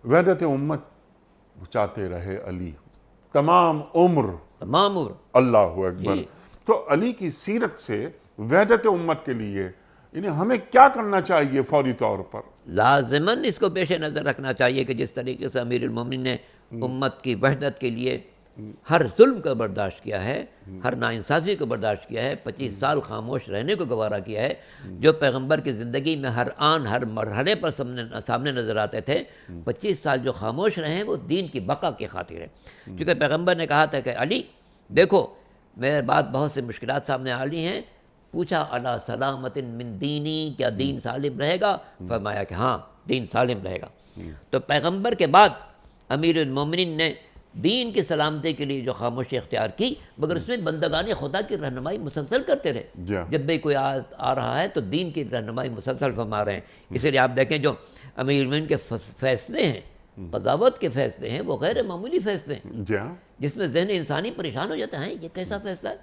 وحدت امت چاہتے رہے علی تمام عمر. اللہ اکبر. تو علی کی سیرت سے وحدت امت کے لیے ہمیں کیا کرنا چاہیے فوری طور پر؟ لازماً اس کو پیش نظر رکھنا چاہیے کہ جس طریقے سے امیر المومنین نے امت کی وحدت کے لیے ہر ظلم کو برداشت کیا ہے، ہر ناانصافی کو برداشت کیا ہے، 25 سال خاموش رہنے کو گوارا کیا ہے، جو پیغمبر کی زندگی میں ہر آن ہر مرحلے پر سامنے نظر آتے تھے، 25 سال جو خاموش رہے ہیں وہ دین کی بقا کی خاطر ہے. کیونکہ پیغمبر نے کہا تھا کہ علی دیکھو میرے بعد بہت سے مشکلات سامنے آ رہی ہیں. پوچھا الا سلامت من دینی، کیا دین سالم رہے گا؟ فرمایا کہ ہاں دین سالم رہے گا. تو پیغمبر کے بعد امیر المومنین نے دین کی سلامتی کے لیے جو خاموشی اختیار کی، مگر اس میں بندگان خدا کی رہنمائی مسلسل کرتے رہے. جب بھی کوئی آ رہا ہے تو دین کی رہنمائی مسلسل فرما رہے ہیں. اسی لیے آپ دیکھیں جو امیر المومنین کے فیصلے ہیں، قضاوت کے فیصلے ہیں، وہ غیر معمولی فیصلے ہیں، جس میں ذہن انسانی پریشان ہو جاتا ہے. یہ کیسا فیصلہ ہے؟